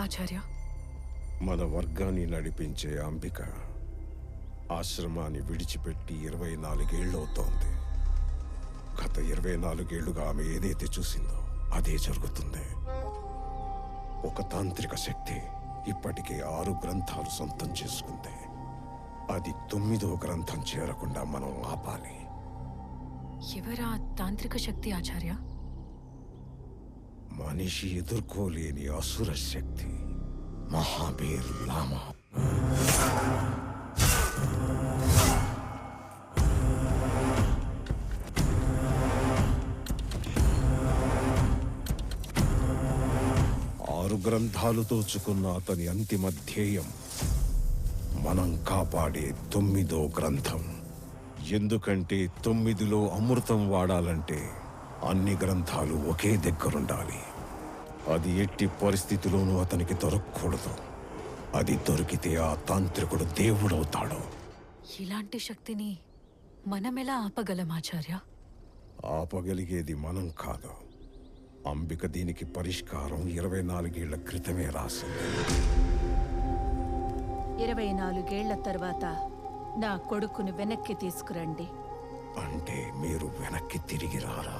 ఆచార్య, మన వర్గాన్ని నడిపించే అంబిక ఆశ్రమాన్ని విడిచిపెట్టి 24 ఏళ్ళవుతోంది. గత 24 ఏళ్లుగా ఆమె ఏదైతే చూసిందో అదే జరుగుతుంది. ఒక తాంత్రిక శక్తి ఇప్పటికే 6 గ్రంథాలు సొంతం చేసుకుంది. అది 9వ గ్రంథం చేరకుండా మనం ఆపాలి. ఎవరా తాంత్రిక శక్తి ఆచార్య? మనిషి ఎదుర్కోలేని అసుర శక్తి మహాబీర్ లామా. ఆరు గ్రంథాలు దోచుకున్న అతని అంతిమ ధ్యేయం మనం కాపాడే 9వ గ్రంథం. ఎందుకంటే 9లో అమృతం వాడాలంటే అన్ని గ్రంథాలు ఒకే దగ్గరుండాలి. అది ఎట్టి పరిస్థితిలోనూ అతనికి దొరకకూడదు. అది దొరికితే ఆ తాంత్రికుడు దేవుడవుతాడు. ఇలాంటి శక్తిని మనమెలా ఆపగలం ఆచార్య? ఆపగలిగేది మనం కాదు. అంబిక దీనికి పరిష్కారం 24 ఏళ్ల క్రితమే రాసింది. 24 ఏళ్ల తర్వాత నా కొడుకును వెనక్కి తీసుకురండి. అంటే మీరు వెనక్కి తిరిగి రారా?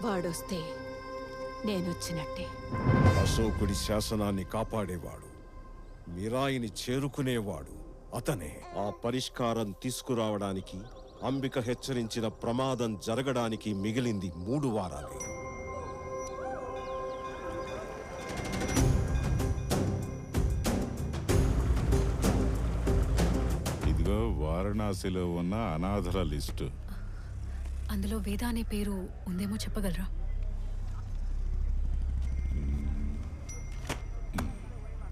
వాడొస్తే నేనొచ్చినట్టే. అశోకుడి శాసనాన్ని కాపాడేవాడు, మీరాయిని చేరుకునేవాడు అతనే. ఆ పరిష్కారం తీసుకురావడానికి అంబిక హెచ్చరించిన ప్రమాదం జరగడానికి మిగిలింది 3 వారాలే. ఇదిగో వారణాసిలో ఉన్న అనాథల లిస్టు. అందులో వేద అనే పేరు ఉందేమో చెప్పగలరా?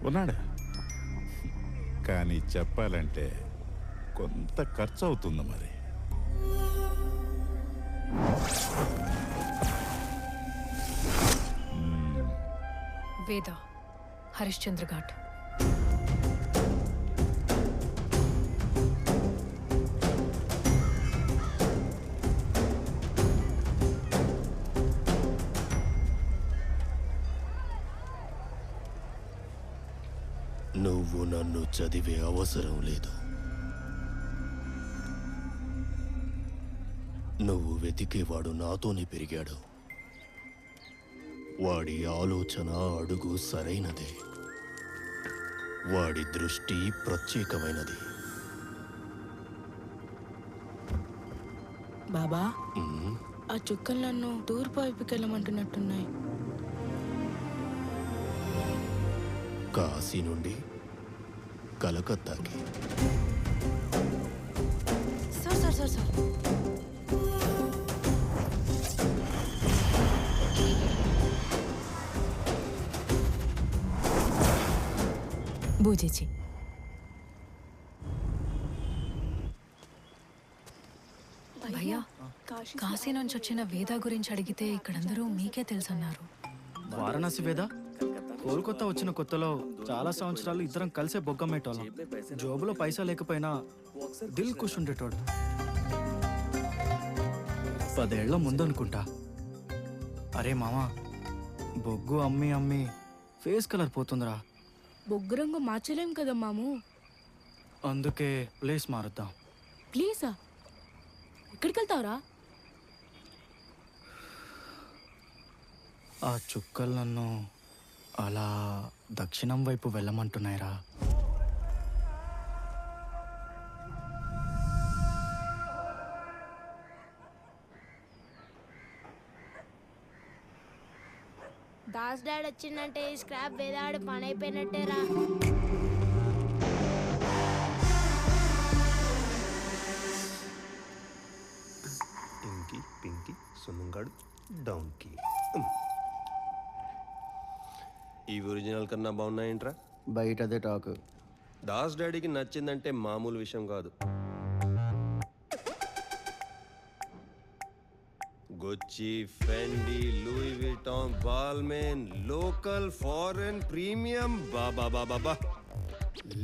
ఉన్నాడా? కానీ చెప్పాలంటే కొంత ఖర్చు అవుతుంది మరి. వేద, హరిశ్చంద్ర ఘాట్. నువ్వు నన్ను చదివే అవసరం లేదు. నువ్వు వెతికేవాడు నాతోనే పెరిగాడు. వాడి ఆలోచన అడుగు సరైనదే. వాడి దృష్టి ప్రత్యేకమైనది. బాబా, ఆ చుక్కలు నన్ను తూర్పు వైపుకి వెళ్ళమంటున్నట్టున్నాయి. కాశీ నుండి కలకత్తాకి. సార్ బూజేచి, భయ్యా, కాశీ నుంచి వచ్చిన వేద గురించి అడిగితే ఇక్కడందరూ మీకే తెలుసన్నారు. వారణాసి వేద? కోల్కతా వచ్చిన కొత్తలో చాలా సంవత్సరాలు ఇద్దరం కలిసే బొగ్గమ్మేటోళ్ళం. జోబులో పైసా లేకపోయినా దిల్ ఖుష్ ఉండేటోడు. 10 ఏళ్ల ముందనుకుంటా. అరే మామా, బొగ్గు అమ్మి అమ్మి ఫేస్ కలర్ పోతుందిరా. బొగ్గు రంగు మార్చలేం కదా మాము. అందుకే ప్లేస్ మారుద్దాం. ప్లీజా? ఎక్కడికి వెళ్తావురా? ఆ చుక్కలు నన్ను అలా దక్షిణం వైపు వెళ్ళమంటున్నాయిరా. దాస్ డాడ్ వచ్చిందంటే ఈ స్క్రాప్ వేదాడు పని అయిపోయినట్టేరా. పింకీ పింకీ సున్నంగాడు డౌన్కి. ఈ ఒరిజినల్ కన్నా బాగున్నాయంట్రా? బయట అదే టాక్. దాస్ డాడీకి నచ్చిందంటే మామూలు విషయం కాదు. Gucci, Fendi, Louis Vuitton, Balmain, local, foreign, premium, బాబా బాబా,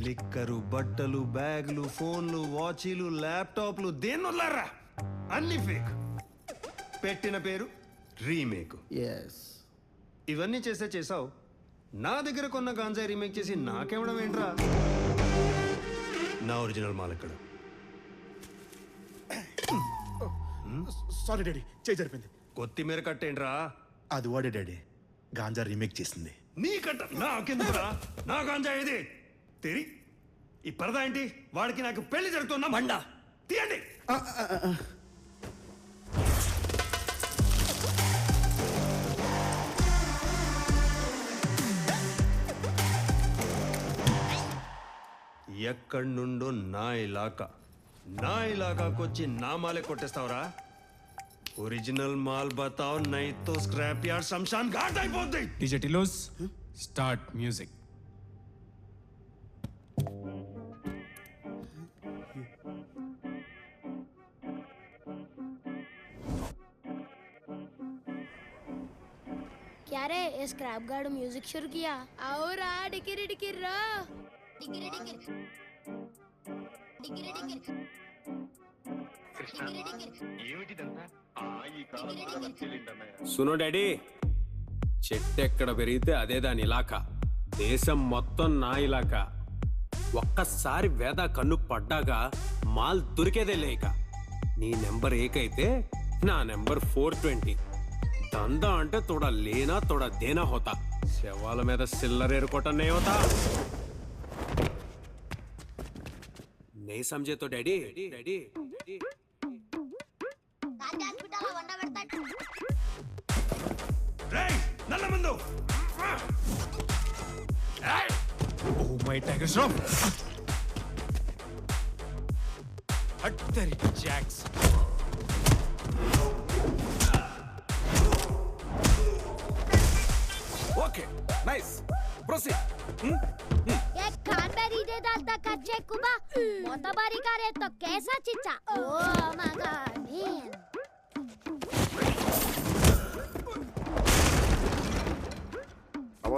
లిక్కరు, బట్టలు, బ్యాగులు, ఫోన్లు, వాచీలు, ల్యాప్టాప్లు, దేన్నొల్లారా అన్ని ఫేక్. పెట్టిన పేరు రీమేక్. ఎస్. ఇవన్నీ చేసావు. నా దగ్గర కొన్న గాంజాయి రీమేక్ చేసి నాకేమడం ఏంట్రా? నా ఒరిజినల్ మాల్ ఎక్కడ? సారీ డాడీ, చేయి జరిపింది. కొత్తిమీర కట్టేంట్రా? అది వాడే డాడీ, గాంజా రీమేక్ చేసింది. నీ కట్ట నాకెందుకురా? నా గాంజా ఏది? తెరి ఈ పరదా ఏంటి? వాడికి నాకు పెళ్లి జరుగుతున్నా బండా తీయండి. ఎక్కడి నుండో నా ఇలాకాకు వచ్చి నా మాలే కొట్టేస్తావురా? ఒరిజినల్ మాల్ బతావ్, నైతో స్క్రాప్ యార్డ్ శంషాన్ ఘాట్ అయిపోద్ది. DJ Tilos, start music. क्या रे ये स्क्रैप गार्ड म्यूजिक शुरू किया? आओ रा डिकिरी डिकिर रा डिकिरी डिकिर डिकिरी डिकिर సునో డాడీ, చెట్టు ఎక్కడ పెరిగితే అదే దాని ఇలాకా. దేశం మొత్తం నా ఇలాకా. ఒక్కసారి వేద కన్ను పడ్డాగా మాల్ దొరికేదే లేక. నీ నెంబర్ ఏకైతే నా నెంబర్ 420. దందా అంటే తోడా లేనా తోడా దేనా హోతా. శవాల మీద సిల్లరేరుకోవటం హోతా. नहीं समझे तो डैडी डैडी నల్ల ముందు. Oh my tiger shroff. Hut तेरी jacks. Okay, nice. Proceed. ये कान में रीडे डालता कच्चे कुबा मोतबारी करे तो कैसा चिच्चा? Oh my god man.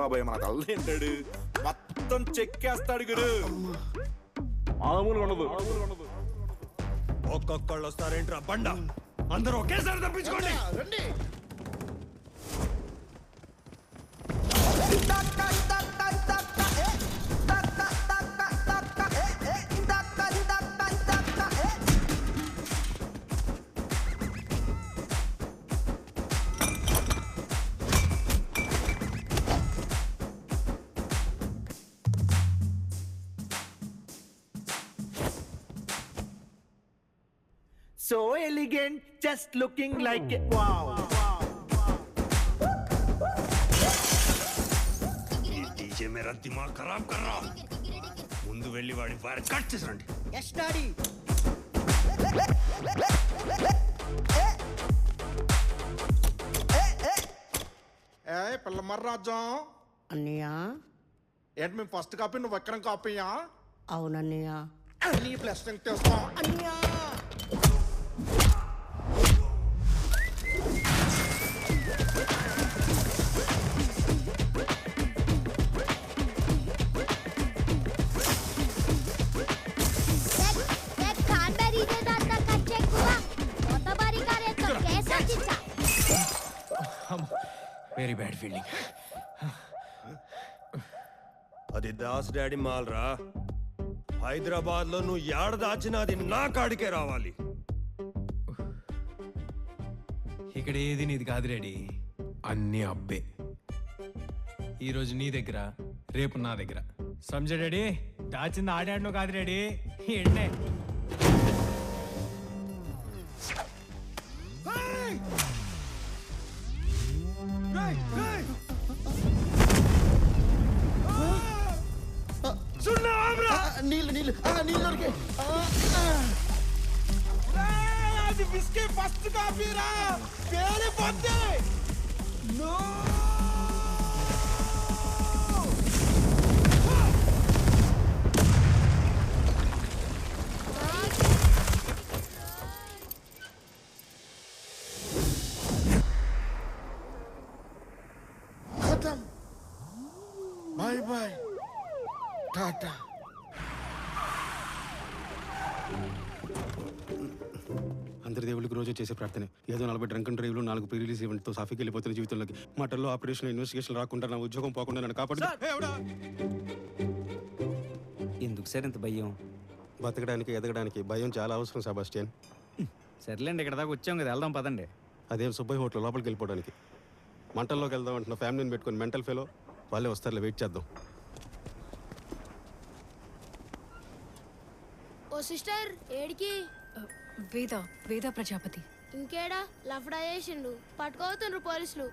అబ్బాయి మన అల్లేంటాడు, మొత్తం చెక్కేస్తాడు గురు. మామూలుగా ఉండదు. ఒక్కొక్కళ్ళు వస్తారేంట్రా బండ? అందరూ ఒకేసారి తప్పించుకోండి. So elegant, just looking like it. Wow. ఈ డీజే మేరా దిమాగ్ ఖరాబ్ కర్ రహా. ముందు వెళ్ళి వాడి వైర్ కట్ చేసండి. Yes, daddy. ఏ పిల్ల మర్రాజం అన్నయ్య, ఏంటి మేము ఫస్ట్ కాపీ నువ్వు ఎక్కడ కాపీయా? అవునన్నయ్య. నీ బ్లెస్సింగ్ తెస్తాం. ये कान में रीडे डालता कच्चे कुबा मोतबारी करे तो कैसा चिच्चा? Very bad feeling. అది దాస్ డాడీ మాల్ రా. హైదరాబాద్ లో నువ్వు ఏడ దాచినా అది నా కాడికే రావాలి. ఇక్కడ ఏది నీది కాదు డాడీ, అన్ని అబ్బే. ఈరోజు నీ దగ్గర, రేపు నా దగ్గర. సంజయ్ డాడీ, దాచింది ఆడాడను కాదు డాడీ, ఎండే. నీళ్ళు నీళ్ళు దొరికే అది విస్కీ ఫస్ట్ కాపీ రా పేరు పొద్దు నో खत्म बाय बाय टाटा అందరి దేవుళ్ళకి రోజు చేసే ప్రార్థన ఏదో 40 డ్రంకన్ డ్రైవ్లు 4 ప్రీ-రిలీజ్ ఈవెంట్తో సాఫీకి వెళ్ళిపోతున్న జీవితంలోకి మాటల్లో ఆపరేషన్ ఇన్వెస్టిగేషన్ రాకుండా నా ఉద్యోగం పోకుండా నన్ను కాపాడు. ఎందుకు సార్ ఇంత భయం? బతకడానికి ఎదగడానికి భయం చాలా అవసరం సెబాస్టియన్. సర్లేండి, ఇక్కడ దాకా వచ్చాం కదా, వెళ్దాం పదండి. అదేం సుబ్బయ్య హోటల్ లోపలికి వెళ్ళిపోవడానికి మంటల్లోకి వెళ్దాం అంటున్న ఫ్యామిలీని పెట్టుకుని మెంటల్ ఫెలో వాళ్ళే వస్తారులే, వెయిట్ చేద్దాం. ఓ సిస్టర్ ఏడికి? వేద ప్రజాపతి. ఇంకేడా లఫ్డా చేసిండు, పట్టుకోతుండ్రు పోలీసులు.